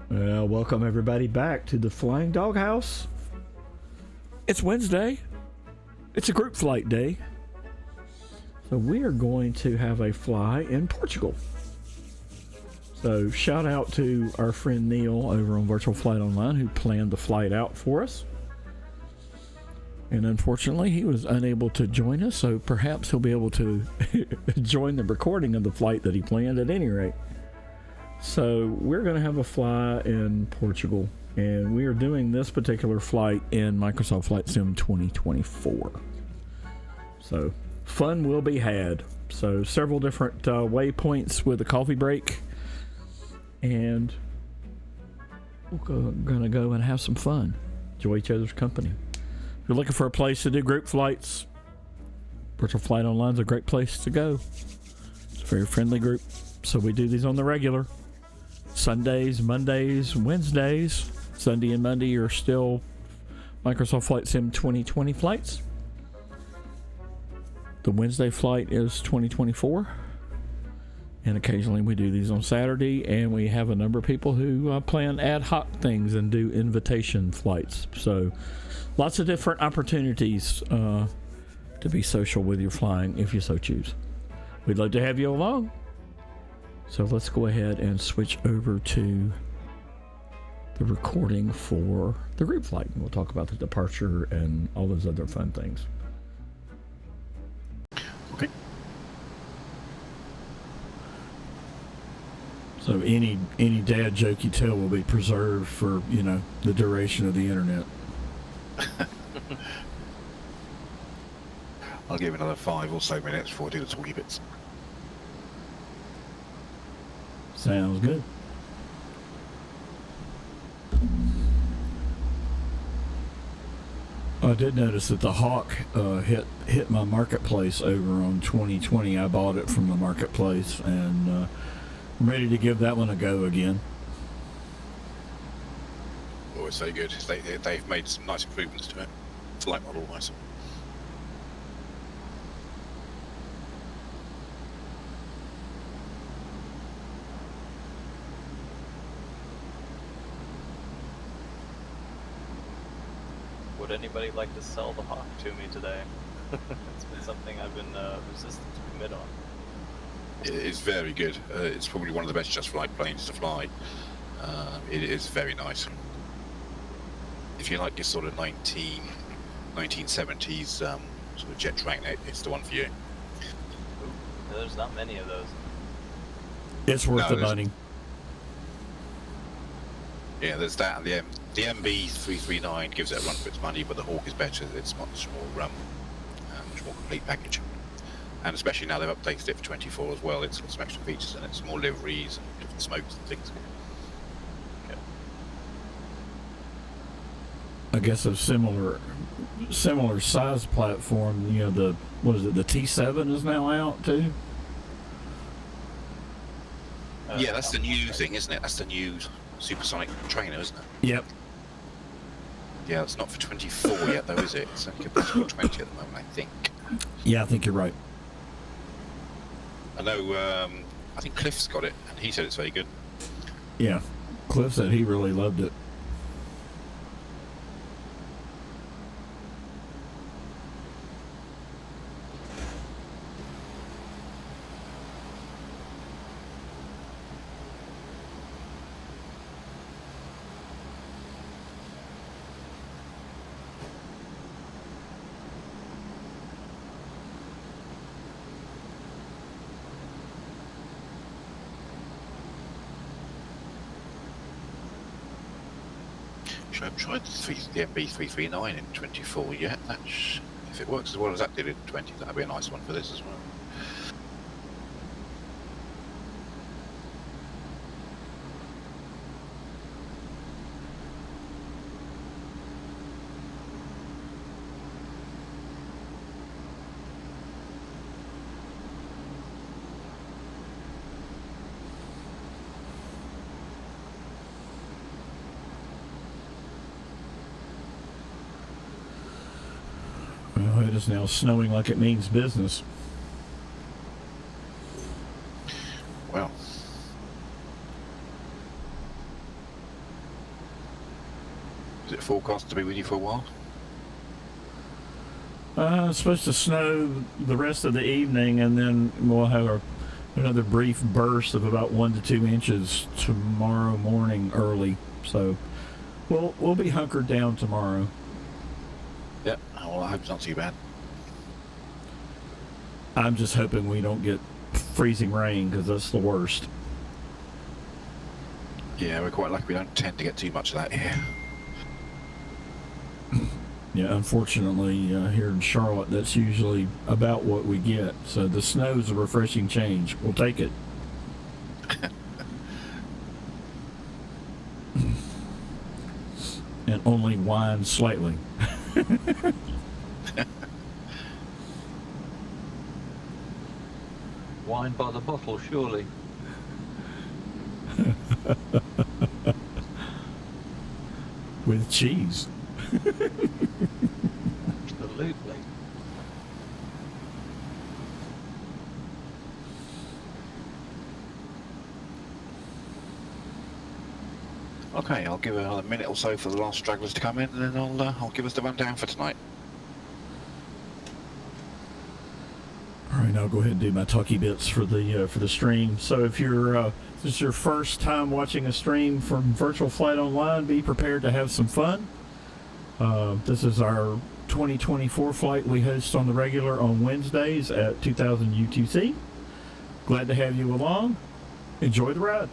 Welcome everybody back to the Flying Doghouse. It's Wednesday. It's a group flight day. So we are going to have a fly in Portugal. So shout out to our friend Neil over on Virtual Flight Online who planned the flight out for us. And unfortunately he was unable to join us, so perhaps he'll be able to join the recording of the flight that he planned at any rate. So we're going to have a fly in Portugal, and we are doing this particular flight in Microsoft Flight Sim 2024. So fun will be had. So several different waypoints with a coffee break, and we're going to go and have some fun. Enjoy each other's company. If you're looking for a place to do group flights, Virtual Flight Online is a great place to go. It's a very friendly group, so we do these on the regular. Sundays, Mondays, Wednesdays. Sunday and Monday are still Microsoft Flight Sim 2020 flights. The Wednesday flight is 2024. And occasionally we do these on Saturday, and we have a number of people who plan ad hoc things and do invitation flights. So lots of different opportunities to be social with your flying if you so choose. We'd love to have you along. So let's go ahead and switch over to the recording for the group flight. And we'll talk about the departure and all those other fun things. Okay. So any dad joke you tell will be preserved for, the duration of the internet. I'll give another 5 or so minutes before I do the talky bits. Sounds good. I did notice that the Hawk hit my marketplace over on 2020. I bought it from the marketplace, and I'm ready to give that one a go again. Oh, it's so good. They've made some nice improvements to it. Flight model wise. Would anybody like to sell the Hawk to me today? It's been something I've been resistant to commit on. It is very good. It's probably one of the best just flight planes to fly. It is very nice. If you like your sort of 1970s sort of jet dragnet, it's the one for you. Ooh, there's not many of those. It's worth the money. Yeah, there's that, and the MB339 gives it a run for its money, but the Hawk is better. It's much more complete package, and especially now they've updated it for 24 as well. It's got some extra features in it, some more liveries and different smokes and things. Okay. I guess a similar size platform. The T7 is now out too. Yeah, that's the new thing, isn't it? That's the new supersonic trainer, isn't it? Yep. Yeah, it's not for 24 yet, though, is it? It's only for 20 at the moment, I think. Yeah, I think you're right. I know. I think Cliff's got it, and he said it's very good. Yeah, Cliff said he really loved it. I've tried the MB339 in 24 yet. If it works as well as that did in 20, that'd be a nice one for this as well. Well, it is now snowing like it means business. Well, Is it forecast to be with you for a while? It's supposed to snow the rest of the evening, and then we'll have another brief burst of about 1 to 2 inches tomorrow morning early. So we'll be hunkered down tomorrow. Yeah. Well, I hope it's not too bad. I'm just hoping we don't get freezing rain, because that's the worst. Yeah, we're quite lucky we don't tend to get too much of that here. Yeah, unfortunately, here in Charlotte, that's usually about what we get. So the snow's a refreshing change. We'll take it. And only whine slightly. Wine by the bottle, surely. With cheese. Absolutely. Okay, I'll give it another minute or so for the last stragglers to come in, and then I'll give us the rundown for tonight. All right, I'll go ahead and do my talkie bits for the stream. So if this is your first time watching a stream from Virtual Flight Online, be prepared to have some fun. This is our 2024 flight we host on the regular on Wednesdays at 2000 UTC. Glad to have you along. Enjoy the ride.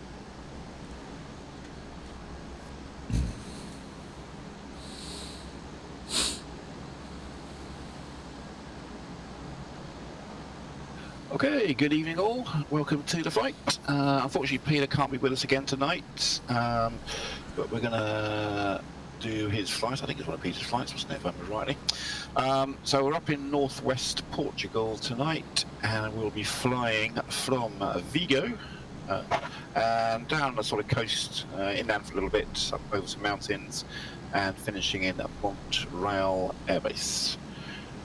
Okay, good evening all. Welcome to the flight. Unfortunately, Peter can't be with us again tonight, but we're going to do his flight. I think it's one of Peter's flights, wasn't it, if I remember rightly. So we're up in northwest Portugal tonight, and we'll be flying from Vigo and down the sort of coast, inland for a little bit, up over some mountains, and finishing in Montreal Air Base.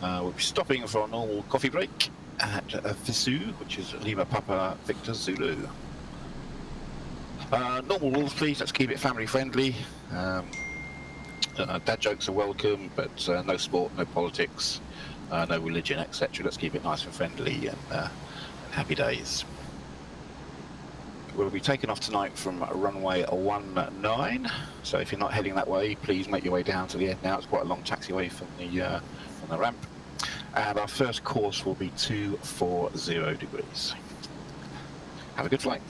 We'll be stopping for a normal coffee break at Visu, which is Lima Papa Victor Zulu. Normal rules, please. Let's keep it family friendly. Dad jokes are welcome, but no sport, no politics, no religion, etc. Let's keep it nice and friendly and happy days. We'll be taking off tonight from runway 19. So if you're not heading that way, please make your way down to the end now. It's quite a long taxiway from the ramp. And our first course will be 240 degrees. Have a good flight.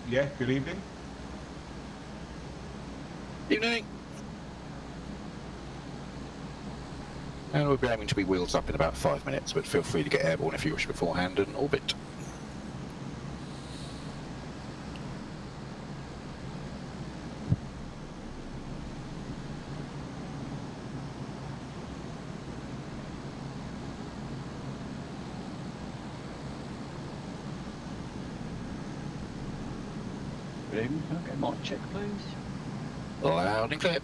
Yeah, good evening. Evening. And we'll be aiming to be wheels up in about 5 minutes, but feel free to get airborne if you wish beforehand and orbit. Good evening. Okay, mic check, please. Loud and clear.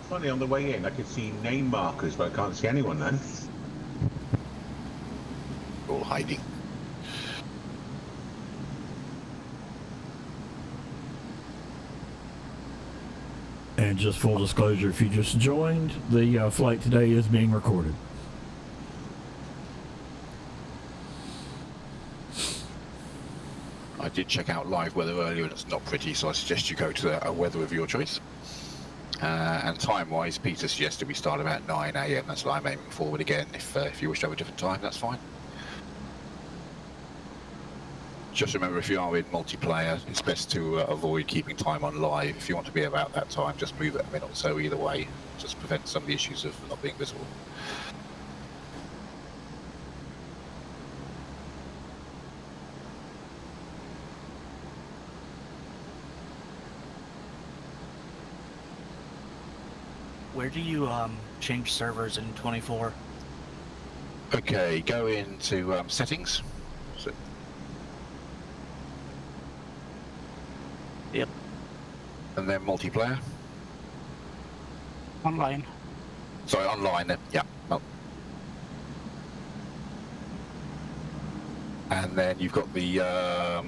Funny, on the way in, I could see name markers, but I can't see anyone then. All hiding. And just full disclosure, if you just joined, the flight today is being recorded. I did check out live weather earlier and it's not pretty, so I suggest you go to a weather of your choice. And time-wise, Peter suggested we start about 9 AM. That's what I'm aiming forward again. If you wish to have a different time, that's fine. Just remember, if you are in multiplayer, it's best to avoid keeping time on live. If you want to be about that time, just move it a minute or so either way. Just prevent some of the issues of not being visible. Where do you change servers in 24? Okay, go into settings. Yep. And then multiplayer. Online. Sorry, online then. Yeah. Oh. And then you've got the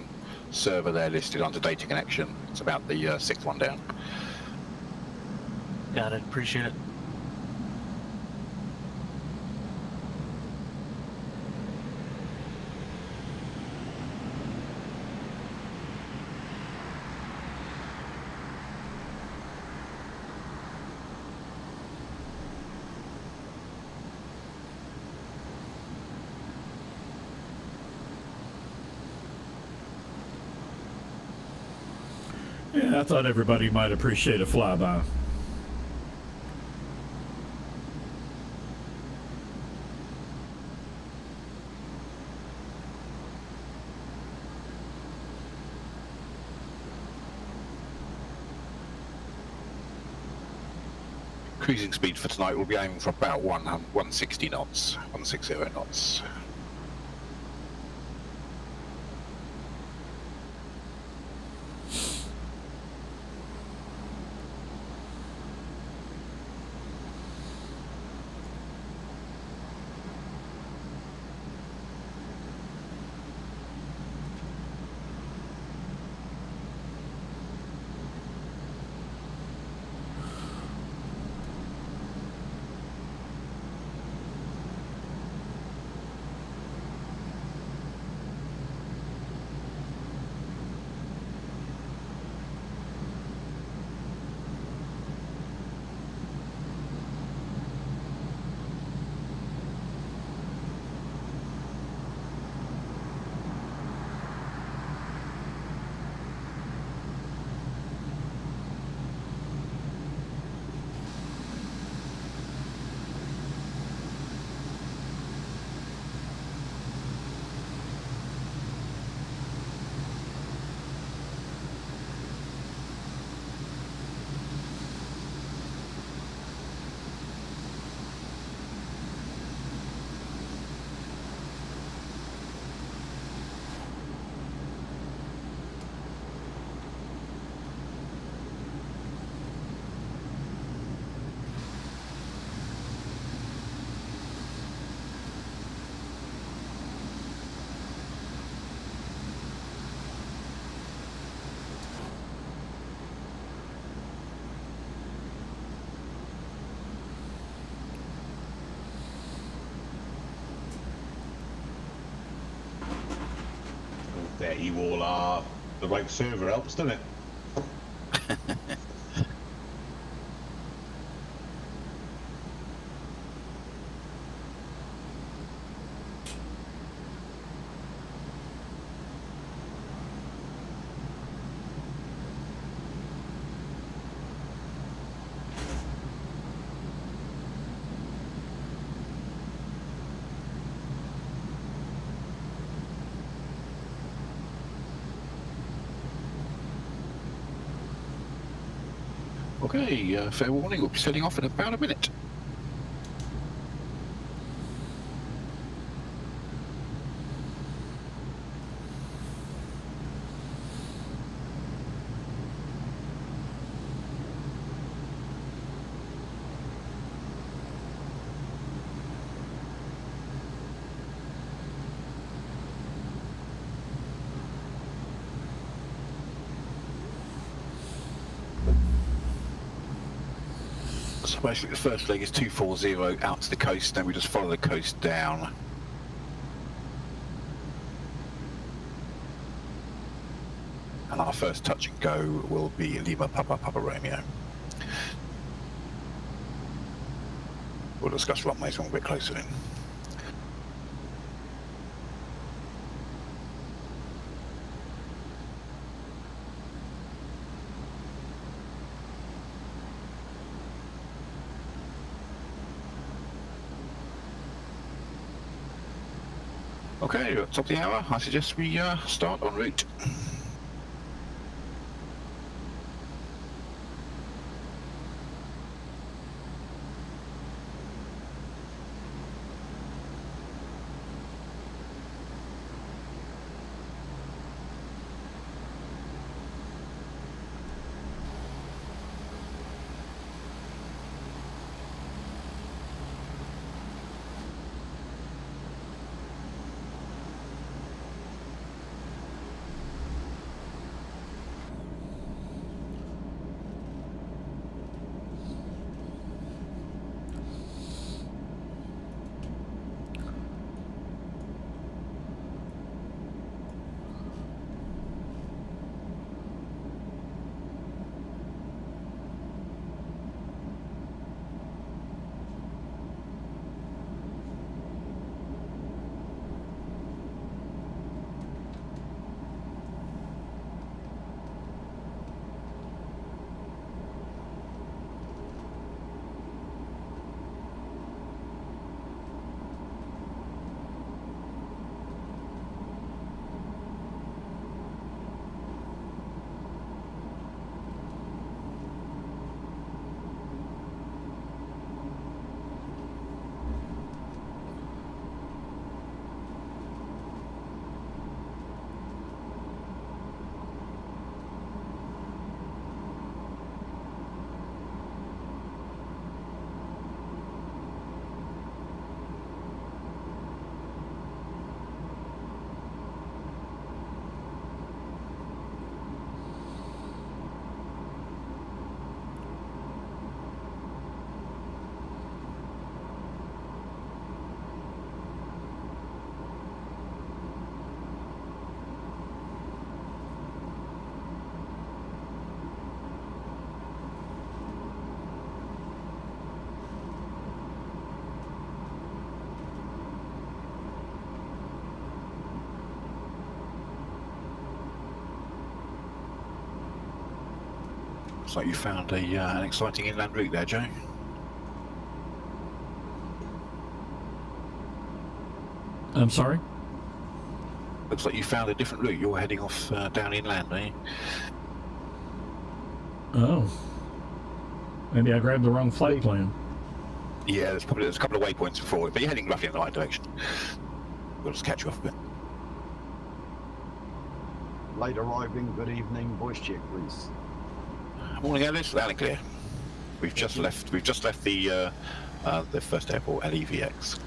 server there listed under data connection. It's about the sixth one down. Got it. Appreciate it. Yeah, I thought everybody might appreciate a flyby. Cruising speed for tonight will be aiming for about 160 knots, 160 knots. There you all are. The right server helps, doesn't it? Okay, fair warning, we'll be setting off in about a minute. So basically the first leg is 240 out to the coast, then we just follow the coast down. And our first touch and go will be Lima Papa Papa Romeo. We'll discuss runways when we're a bit closer in. Okay, at the top of the hour, I suggest we start en route. Looks like you found an exciting inland route there, Joe. I'm sorry? Looks like you found a different route. You're heading off down inland, are you? Oh. Maybe I grabbed the wrong flight plan. Yeah, there's a couple of waypoints before it, but you're heading roughly in the right direction. We'll just catch you up a bit. Late arriving, good evening, voice check please. Morning, Alice. Loud and clear. We've just left the first airport at EVX.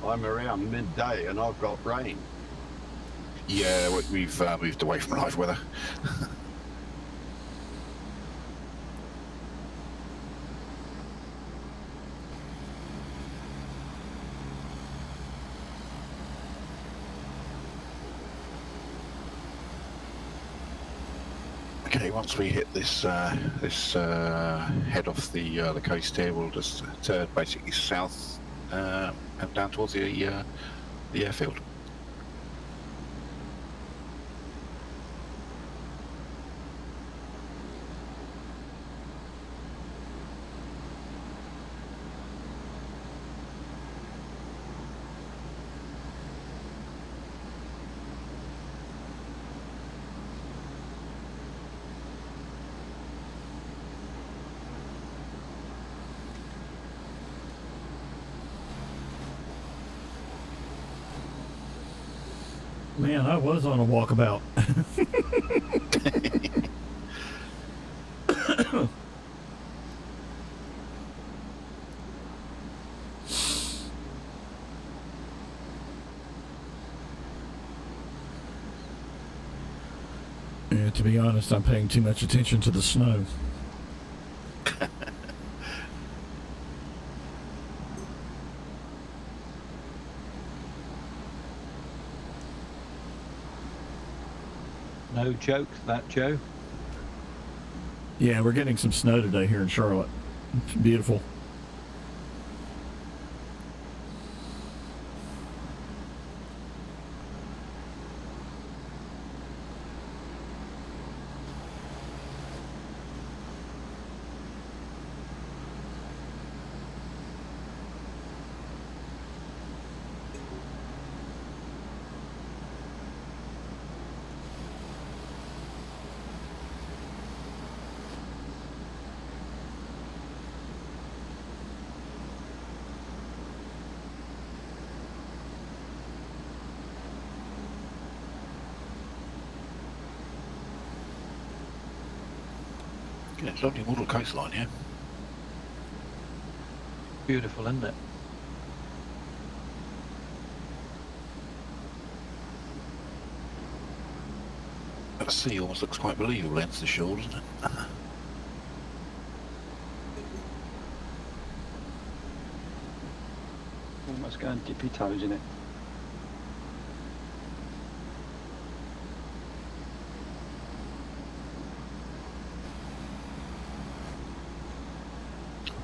I'm around midday and I've got rain. Yeah, we've moved away from live weather. Okay, once we hit this head off the coast here, we'll just turn basically south and down towards the airfield. Man, I was on a walkabout. Yeah, to be honest, I'm paying too much attention to the snow. No joke, that, Joe. Yeah, we're getting some snow today here in Charlotte. It's beautiful. Yeah, it's lovely model coastline here. Beautiful, isn't it? The sea almost looks quite believable against the shore, doesn't it? Almost going dippy toes in it.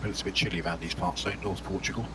But it's a bit chilly around these parts, though, North Portugal.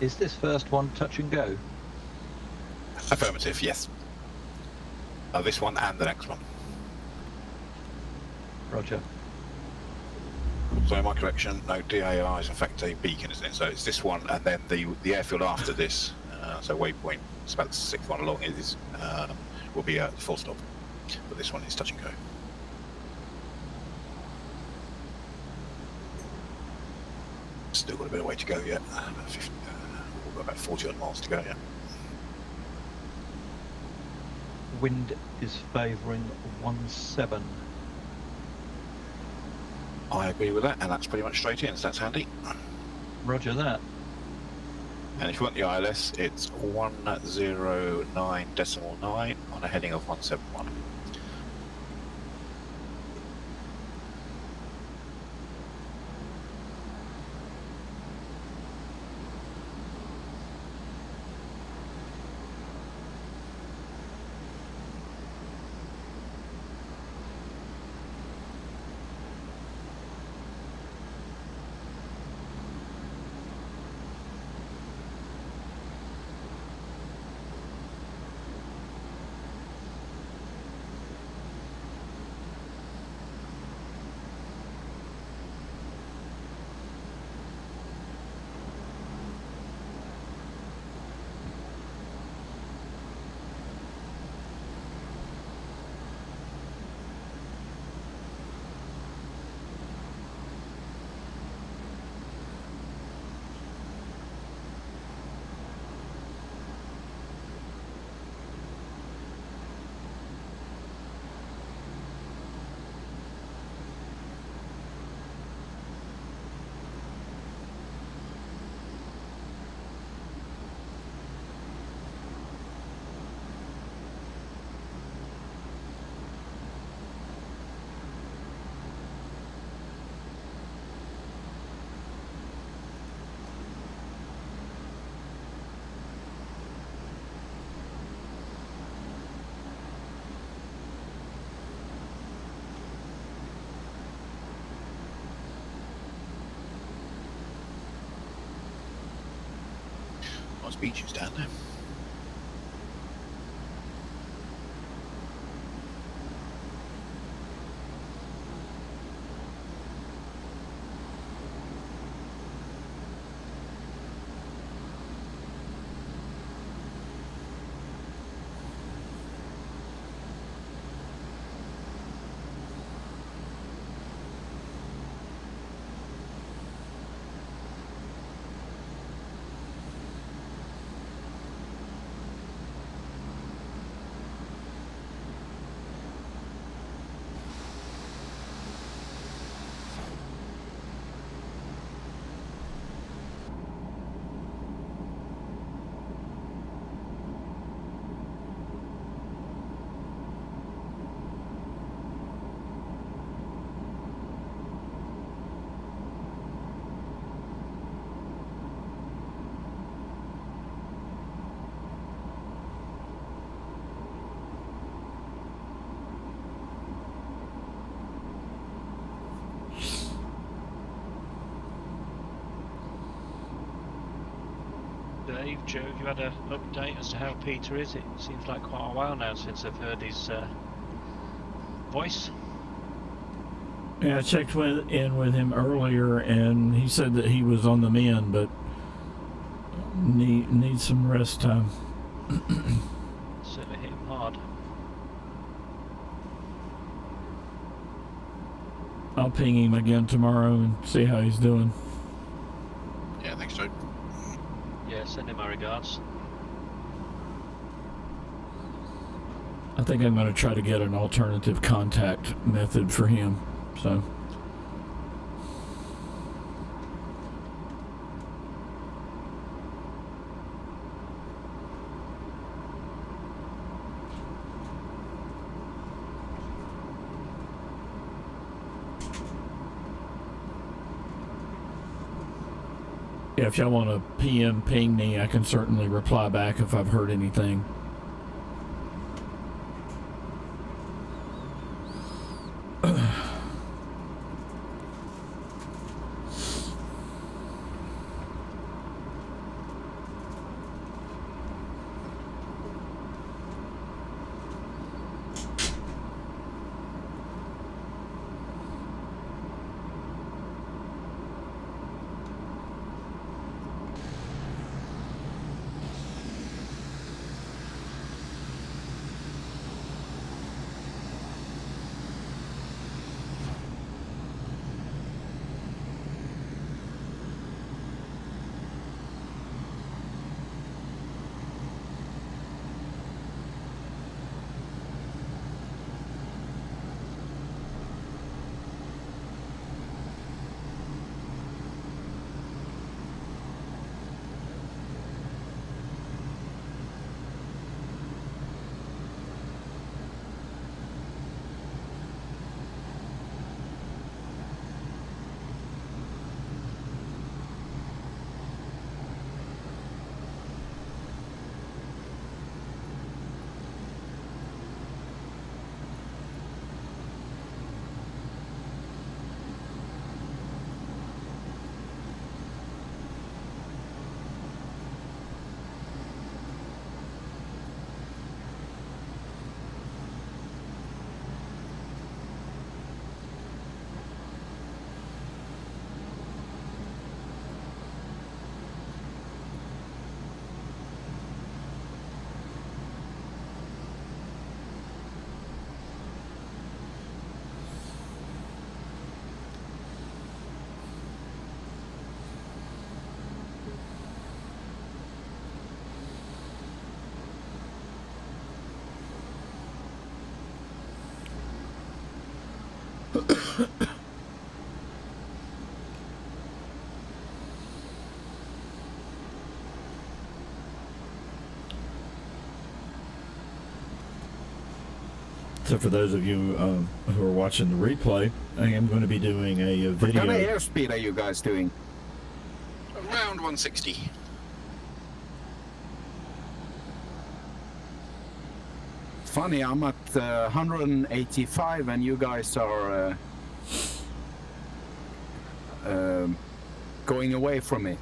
Is this first one touch and go? Affirmative, yes. This one and the next one. Roger. So my correction, no, DAR is in fact a beacon, isn't it? So it's this one and then the airfield after this, so waypoint, it's about the 6th one along, will be a full stop. But this one is touch and go. Still got a bit of way to go yet. We've got about 40 odd miles to go yet. Wind is favouring 17. I agree with that, and that's pretty much straight in, so that's handy. Roger that. And if you want the ILS, it's 109.9 on a heading of 171. Nice beaches down there. Dave, Joe, have you had an update as to how Peter is? It seems like quite a while now since I've heard his voice. Yeah, I checked in with him earlier, and he said that he was on the mend, but needs some rest time. Certainly hit him hard. I'll ping him again tomorrow and see how he's doing. Yeah, thanks, Joe. Yeah, send him my regards. I think I'm going to try to get an alternative contact method for him. So. Yeah, if y'all want to ping me, I can certainly reply back if I've heard anything. So for those of you who are watching the replay, I am going to be doing a What kind of video. airspeed are you guys doing? Around 160. Funny, I'm at 185 and you guys are going away from me.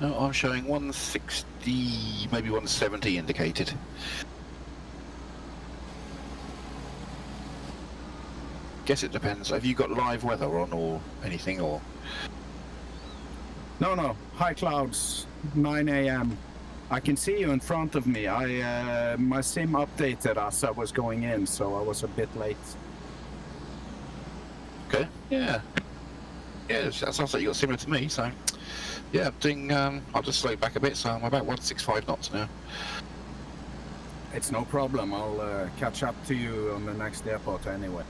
No, I'm showing 160, maybe 170 indicated. Guess it depends. Have you got live weather on or anything, or? No, high clouds, 9 a.m. I can see you in front of me. My sim updated as I was going in, so I was a bit late. Okay. Yeah. Yeah, that sounds like you got similar to me. So, yeah, I'm doing. I'll just slow back a bit. So I'm about 165 knots now. It's no problem. I'll catch up to you on the next airport anyway.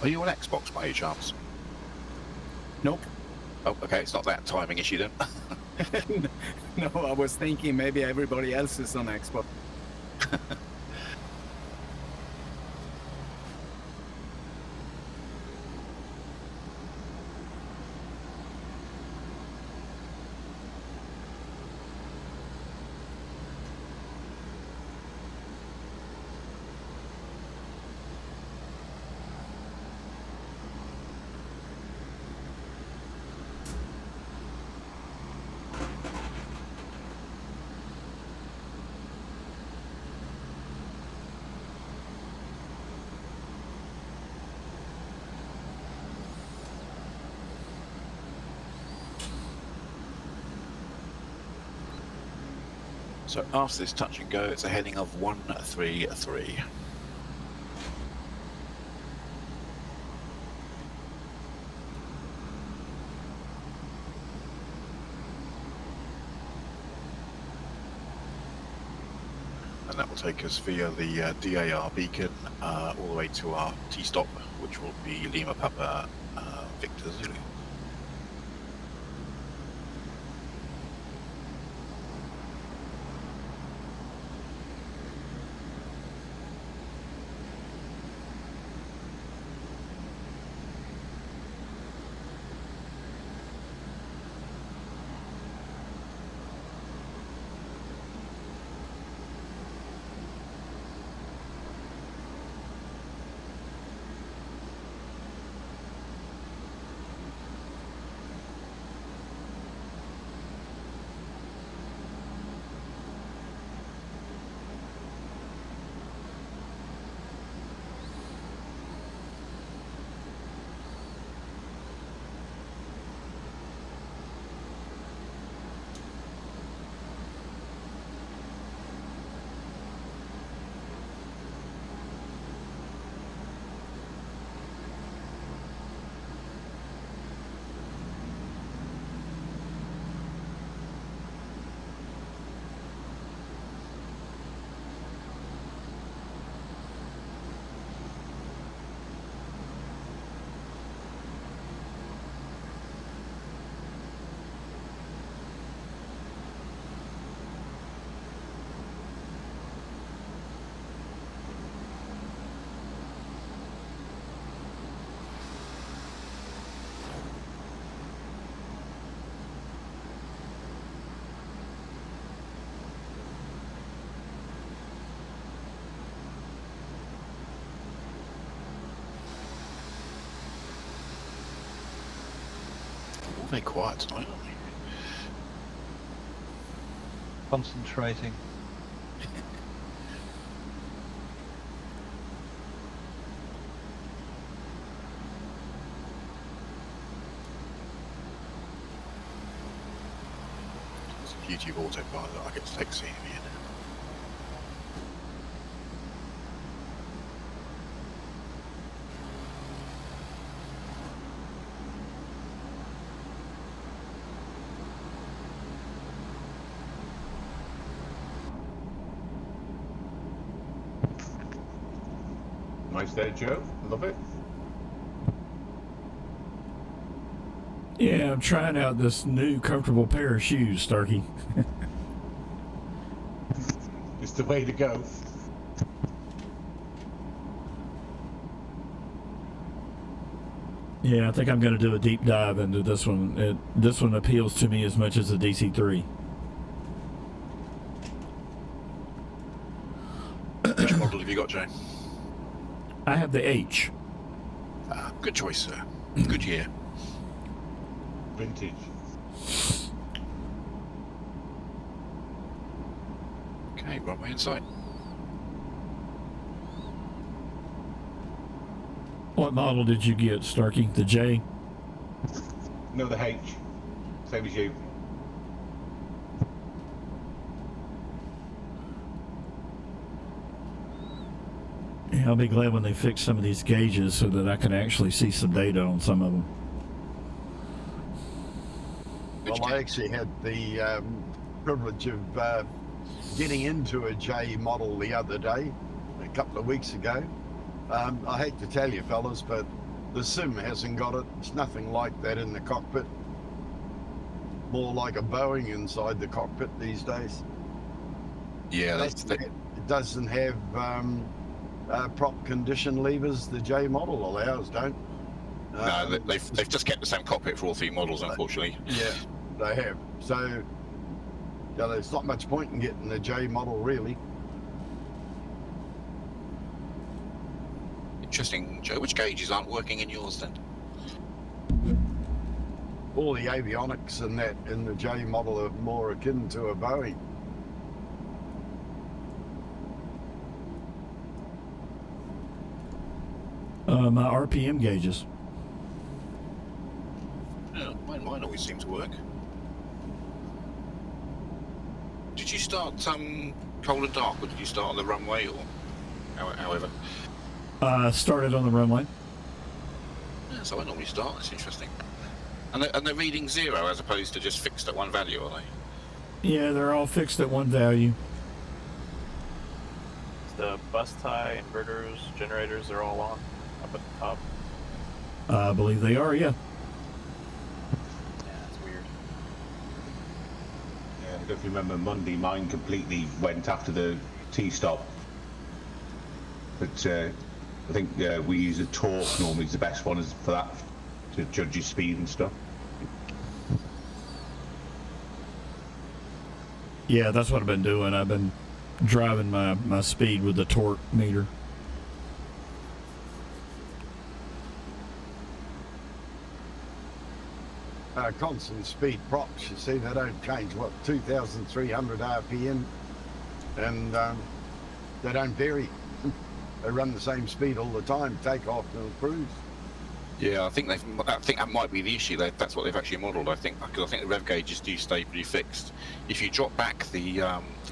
Are you on Xbox by any chance? Nope. Oh, okay. It's not that timing issue then. No, I was thinking maybe everybody else is on Xbox. So after this touch and go, it's a heading of 133. And that will take us via the DAR beacon all the way to our T-stop, which will be Lima Papa Victor Zulu. All very quiet tonight, aren't we? Concentrating. It's a beauty of autopilot. I get to take seeing in. Nice there, Joe. Love it. Yeah, I'm trying out this new comfortable pair of shoes, Starkey. It's the way to go. Yeah, I think I'm going to do a deep dive into this one. This one appeals to me as much as the DC3. Which model have you got, Joe? I have the H. Good choice, sir. Good year. Vintage. Okay, runway in sight. What model did you get, Starkey? The J? No, the H. Same as you. Yeah, I'll be glad when they fix some of these gauges so that I can actually see some data on some of them. Well, I actually had the privilege of getting into a J model the other day, a couple of weeks ago. I hate to tell you, fellas, but the sim hasn't got it. It's nothing like that in the cockpit. More like a Boeing inside the cockpit these days. Yeah, It doesn't have prop condition levers. The J model allows, don't. no, they've just kept the same cockpit for all three models, unfortunately. Yeah, they have. So there's not much point in getting the J model, really. Interesting, Joe. Which gauges aren't working in yours then? All the avionics and that in the J model are more akin to a Boeing. My RPM gauges. Yeah, mine always seem to work. Did you start cold and dark, or did you start on the runway, or however? Started on the runway. Yeah, so I normally start. That's interesting. And they're reading 0 as opposed to just fixed at one value, are they? Yeah, they're all fixed at one value. The bus tie, inverters, generators are all on up at the top. I believe they are, yeah. Yeah, that's weird. Yeah, I don't know if you remember Monday, mine completely went after the T-stop. But I think we use a torque normally is the best one for that, to judge your speed and stuff. Yeah, that's what I've been doing. I've been driving my speed with the torque meter. Constant speed props, you see, they don't change, 2,300 RPM, and they don't vary. They run the same speed all the time, take off and cruise. Yeah, I think that might be the issue. That's what they've actually modelled. I think, because I think the rev gauges do stay pretty fixed. If you drop back the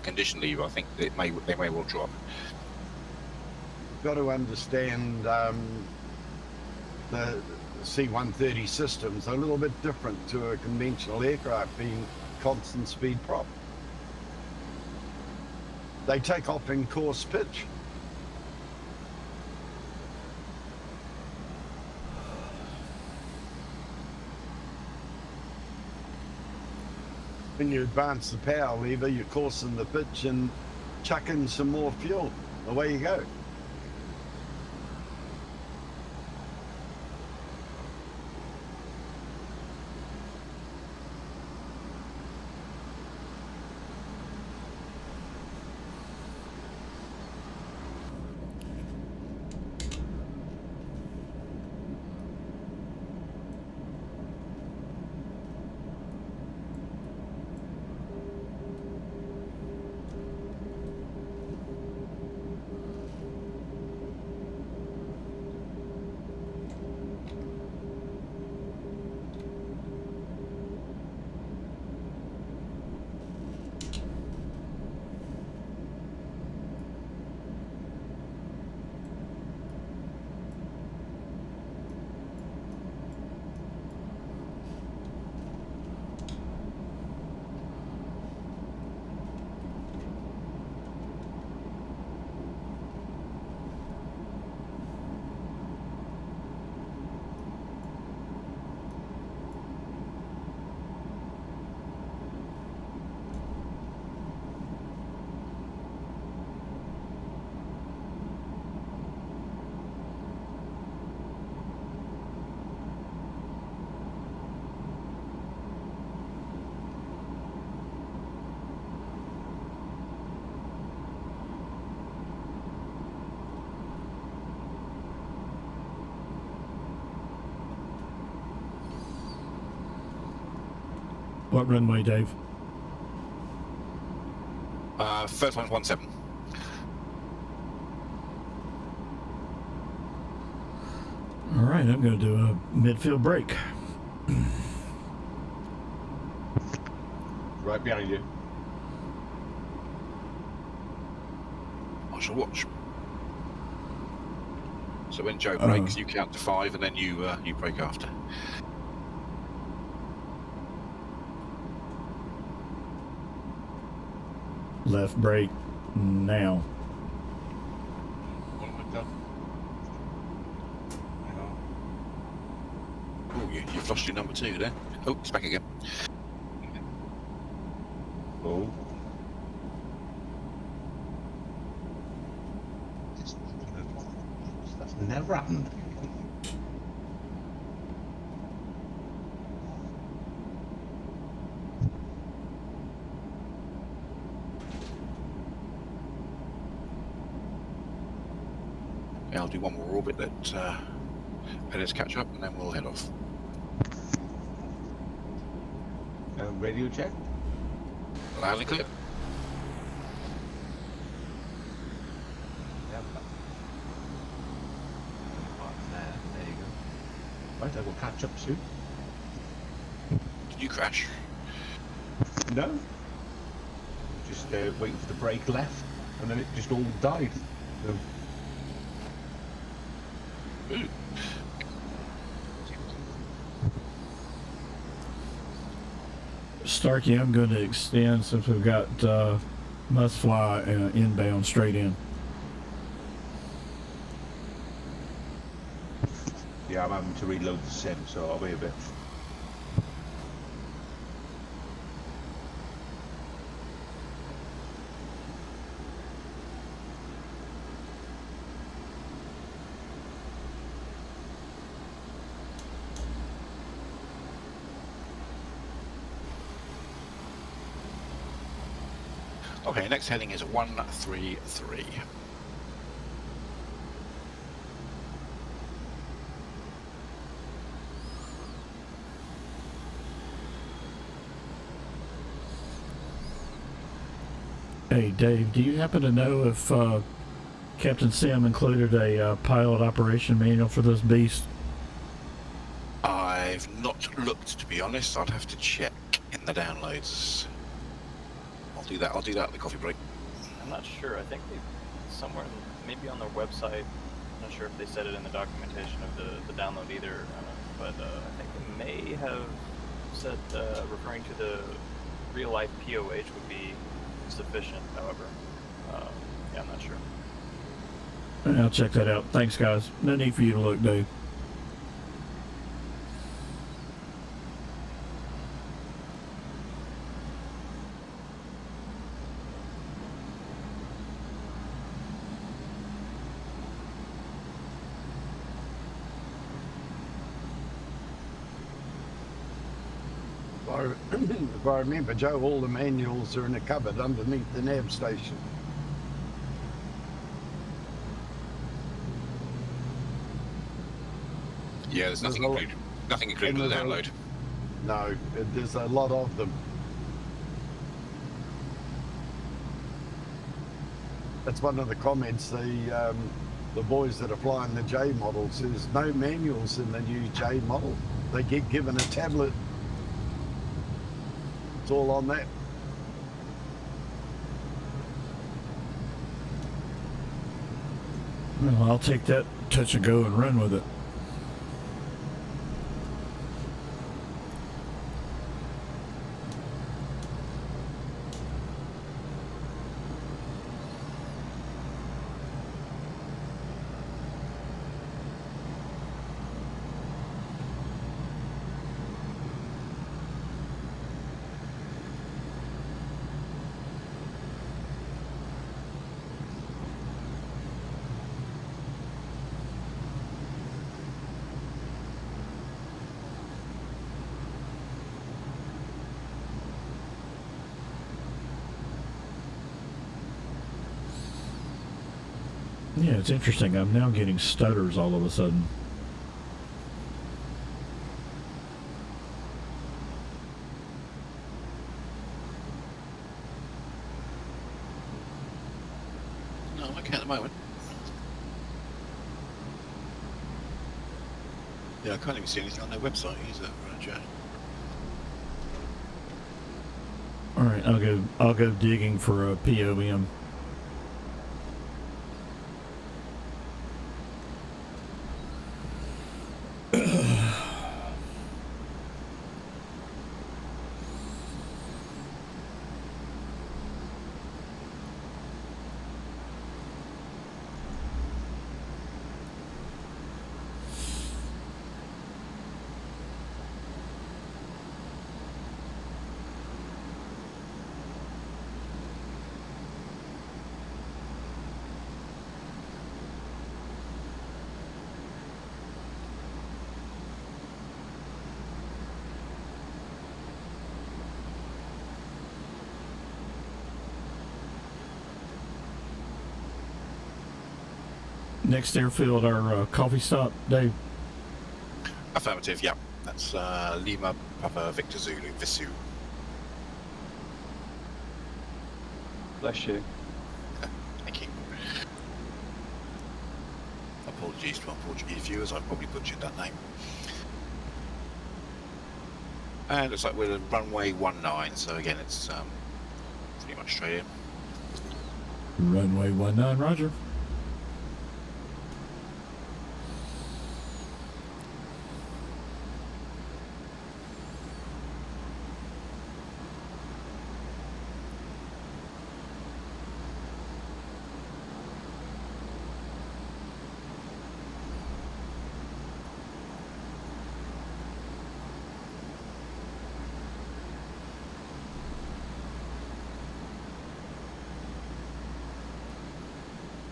condition lever, I think they may well drop. You've got to understand the C-130 systems are a little bit different to a conventional aircraft being constant speed prop. They take off in course pitch. When you advance the power lever, you coarsen the pitch and chuck in some more fuel. Away you go. What runway, Dave? First one's 17. All right, I'm going to do a midfield break. Right behind you. I shall watch. So when Joe breaks, you count to 5, and then you break after. Left brake now. What have I done? Hang on. Oh, you've lost your number 2 there. Oh, it's back again. Oh. That's never happened. Yeah, I'll do one more orbit let us catch up, and then we'll head off. Radio check. Loud and clear. Yep. There you go. Right, I will catch up soon. Did you crash? No. Just waiting for the brake left, and then it just all died. So, Ooh. Starkey, I'm going to extend since we've got must fly inbound straight in. yeah, I'm having to reload the sim, so I'll be a bit. Okay, next heading is 133. Hey, Dave, do you happen to know if Captain Sam included a pilot operation manual for this beast? I've not looked, to be honest. I'd have to check in the downloads. I'll do that at the coffee break. I'm not sure. I think they somewhere, maybe on their website. I'm not sure if they said it in the documentation of the download either. But I think they may have said referring to the real life POH would be sufficient. However, yeah, I'm not sure. I'll check that out. Thanks, guys. No need for you to look, Dave. If I remember, Joe, all the manuals are in a cupboard underneath the nav station. Yeah, there's nothing There's a included. Nothing included in the download. No, there's a lot of them. That's one of the comments the boys that are flying the J models. There's no manuals in the new J model. They get given a tablet. It's all on that. Well, I'll take that touch and go and run with it. Yeah, it's interesting. I'm now getting stutters all of a sudden. okay at the moment. Yeah, I can't even see anything on their website either, Roger. All right, I'll go digging for a POM. Next airfield, our coffee stop, Dave. Affirmative, yeah. That's Lima Papa Victor Zulu, Visu. Bless you. Thank you. Apologies to our Portuguese viewers, I've probably butchered that name. And it looks like we're at runway 19, so again it's pretty much straight in. Runway 19, roger.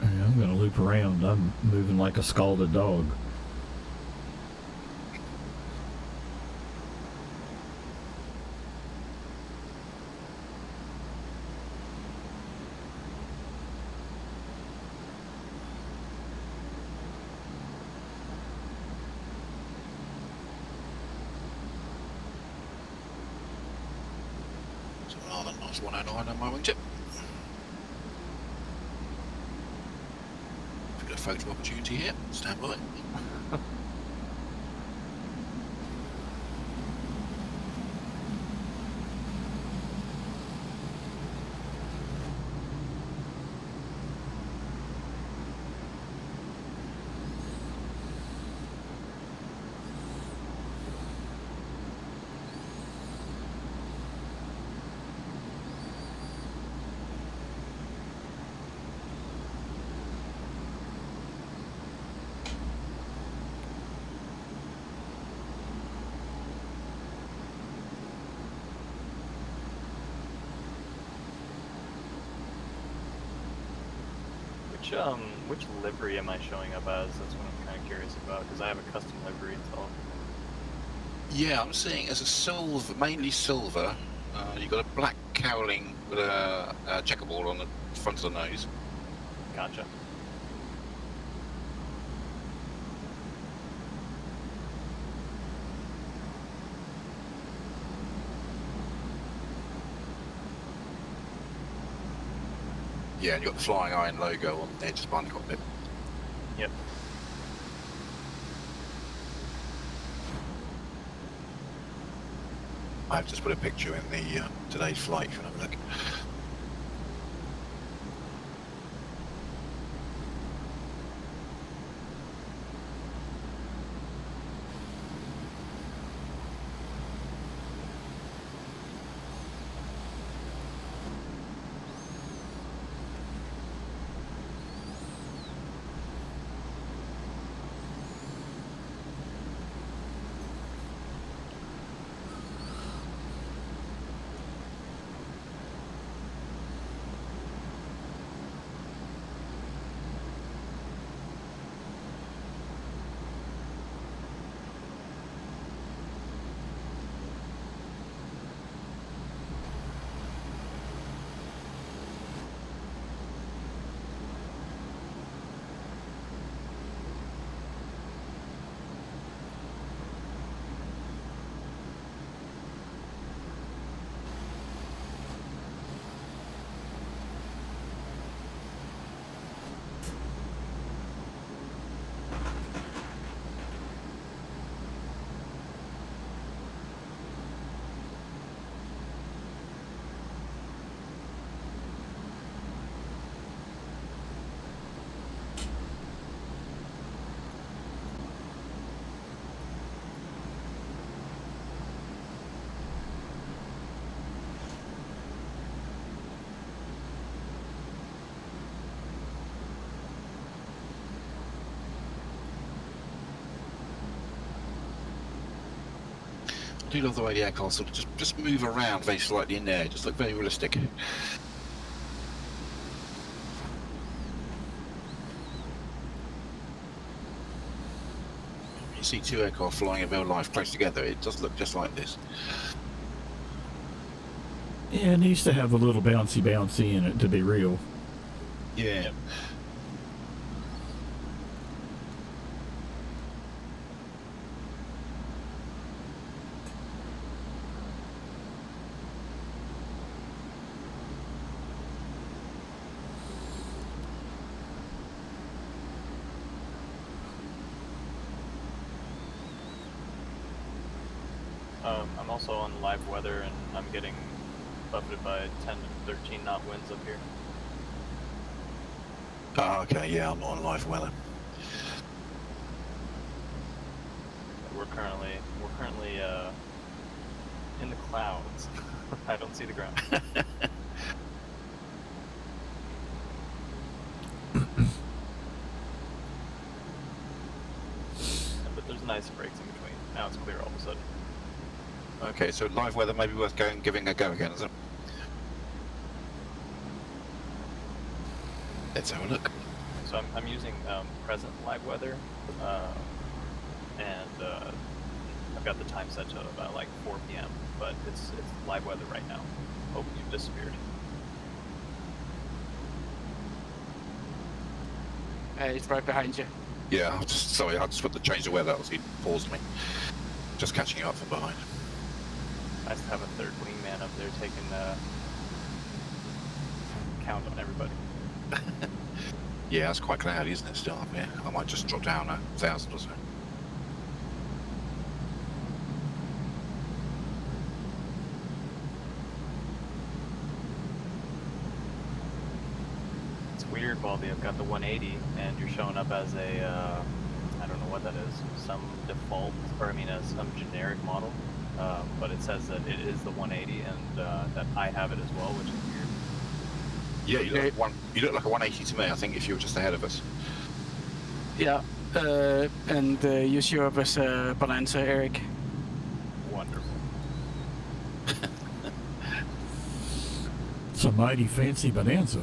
I'm going to loop around. I'm moving like a scalded dog. So rather nice 109 on my wingtip. We've got a photo opportunity here. Stand by. Which livery am I showing up as? That's what I'm kind of curious about, because I have a custom livery and all. Yeah, I'm seeing as a silver, mainly silver. You've got a black cowling with a checkerboard on the front of the nose. Gotcha. Yeah, and you've got the Flying Iron logo on there just behind the cockpit. Yep. I've just put a picture in the today's flight if you want to have a look. do love the way the aircraft sort of just move around very slightly in there. Just look very realistic. You see two aircraft flying in real life close together, it does look just like this. Yeah, it needs to have a little bouncy in it to be real. Yeah. Yep. I'm also on live weather, and I'm getting buffeted by 10 to 13 knot winds up here. Oh, okay, yeah, I'm not on live weather. We're currently in the clouds. I don't see the ground. But there's nice breaks in between. Now it's clear all of a sudden. Okay, so live weather may be worth giving a go again, is it? Let's have a look. So I'm using present live weather, and I've got the time set to about like 4 p.m. But it's live weather right now. Hope you've disappeared. It's right behind you. Yeah, sorry, I just put the change of weather. He paused me. Just catching you up from behind. Nice to have a third wingman up there taking count on everybody. Yeah, it's quite cloudy, isn't it, still up here? I might just drop down 1,000 or so. It's weird, Baldy. I've got the 180, and you're showing up as a, I don't know what that is, some default, or I mean, some generic model. But it says that it is the 180, and that I have it as well, which is weird. Yeah, you look like a 180 to me, I think, if you were just ahead of us. Yeah, and you show up as a Bonanza, Eric. Wonderful. It's a mighty fancy Bonanza.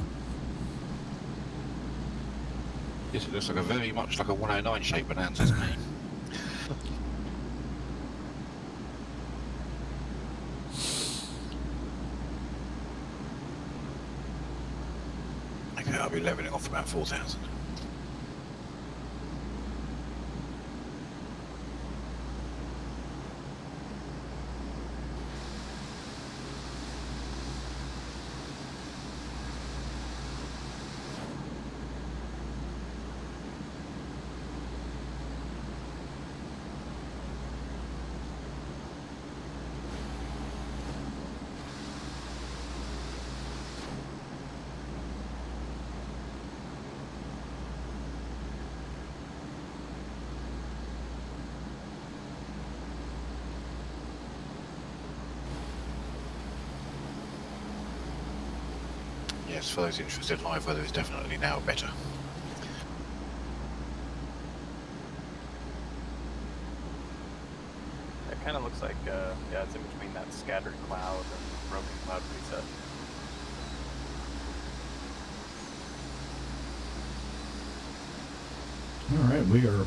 Yes, it looks like very much like a 109 shaped Bonanza to me. Okay, I'll be leveling off about 4,000. Yes, for those interested, live weather is definitely now better. It kind of looks like, yeah, it's in between that scattered cloud and broken cloud preset. All right, we are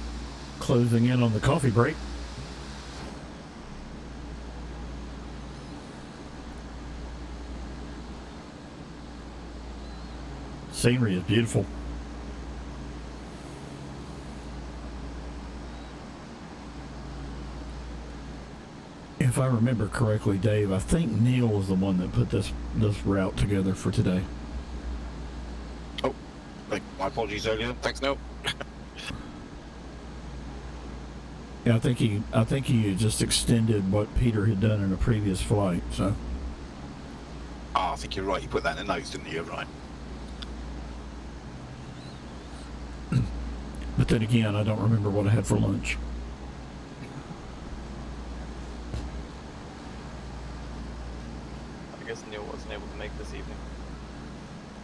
closing in on the coffee break. Scenery is beautiful. If I remember correctly, Dave, I think Neil was the one that put this route together for today. Oh, my apologies earlier. Thanks, Neil. Yeah, I think he just extended what Peter had done in a previous flight. So. Ah, I think you're right. You put that in the notes, didn't you? You're right. But then again, I don't remember what I had for lunch. I guess Neil wasn't able to make this evening.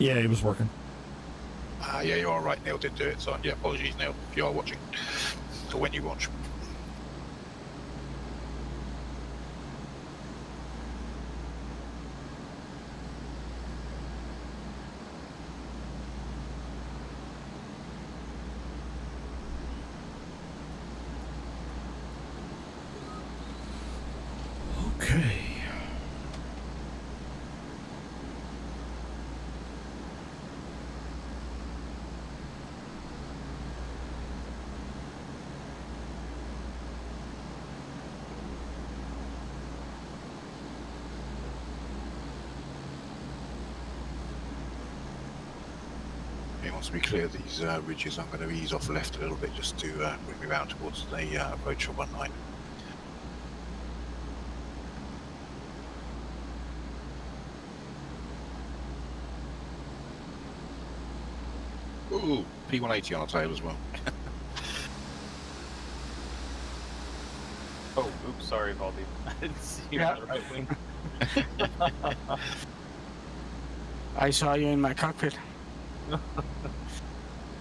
Yeah, he was working. Yeah, you are right. Neil did do it. So, yeah, apologies, Neil, if you are watching. Or when you watch. Okay. It wants to be clear these ridges. I'm going to ease off left a little bit just to bring me round towards the approach of 19. Ooh, P180 on the tail as well. Oh, oops, sorry, Baldy. I didn't see you on the right wing. I saw you in my cockpit. I've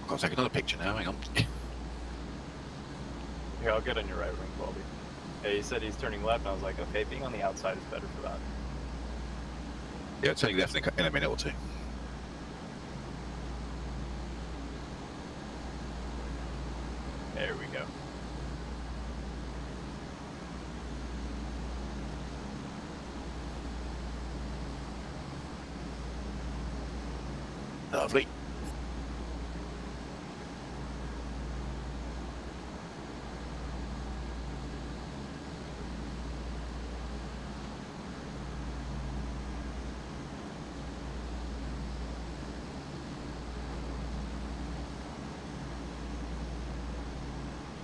got to take another picture now, hang on. Here, I'll get on your right wing, Baldy. Yeah, he said he's turning left, and I was like, okay, being on the outside is better for that. Yeah, turning left in a minute or two. There we go. Lovely.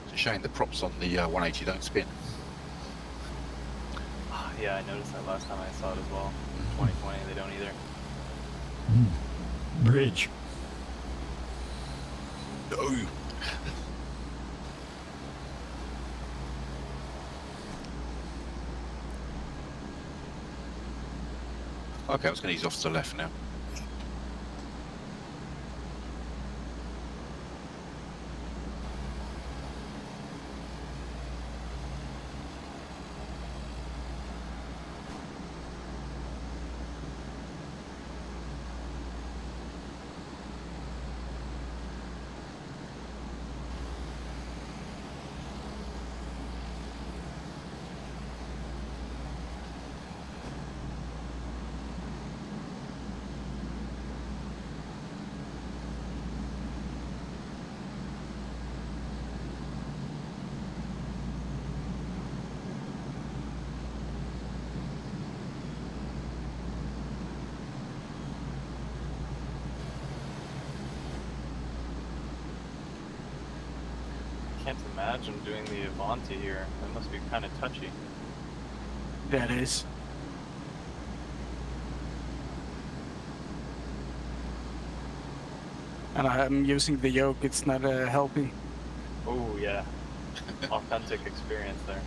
It's a shame the props on the 180 don't spin. Yeah, I noticed that last time I saw it as well. 2020, they don't either. Bridge. No. Okay, I was going to ease off to the left now. Can't imagine doing the Avanti here. It must be kind of touchy. That is. And I'm using the yoke, it's not helping. Oh, yeah. Authentic experience there.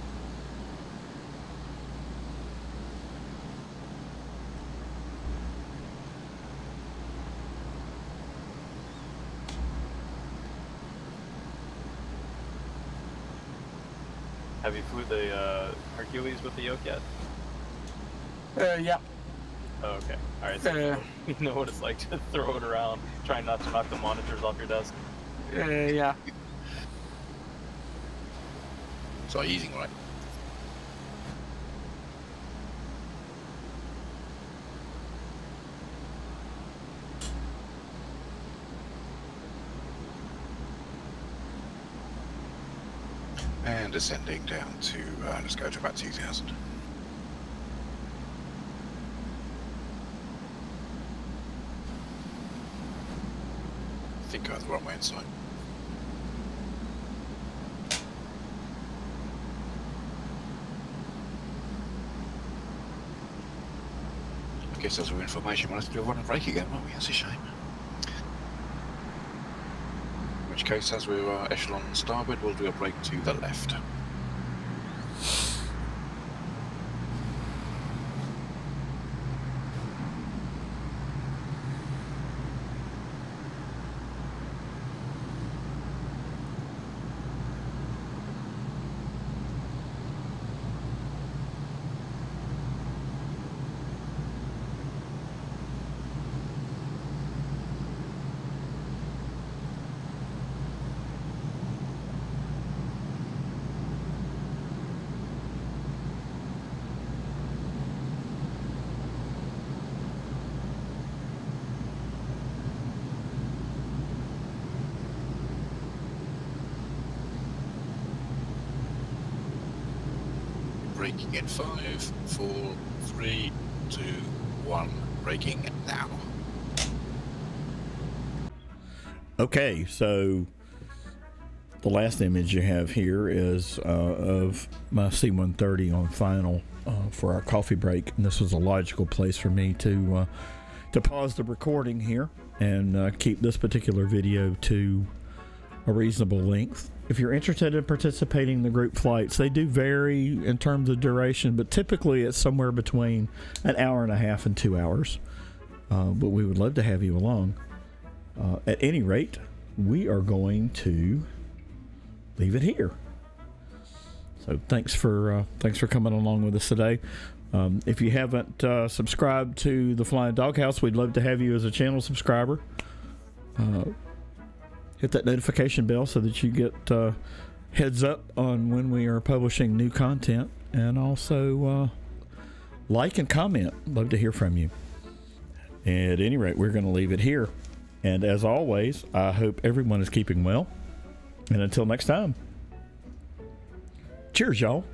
Have you flew the Hercules with the yoke yet? Yeah. Oh, okay. Alright, so you know what it's like to throw it around, trying not to knock the monitors off your desk. Yeah. So easing right. And ascending down to, let's go to about 2000. I think I had the wrong way inside. I guess as with information, we'll have to do a run and break again, won't we? That's a shame. In which case, as we're echelon starboard, we'll do a break to the left. braking in 5, 4, 3, 2, 1. Braking now. Okay, so the last image you have here is of my C-130 on final for our coffee break, and this was a logical place for me to pause the recording here and keep this particular video to a reasonable length. If you're interested in participating in the group flights, they do vary in terms of duration, but typically it's somewhere between an hour and a half and 2 hours. But we would love to have you along. At any rate, we are going to leave it here. So thanks for coming along with us today. If you haven't subscribed to the Flying Doghouse, we'd love to have you as a channel subscriber. Hit that notification bell so that you get heads up on when we are publishing new content, and also like and comment. Love to hear from you. At any rate, we're going to leave it here. And as always, I hope everyone is keeping well. And until next time, cheers, y'all.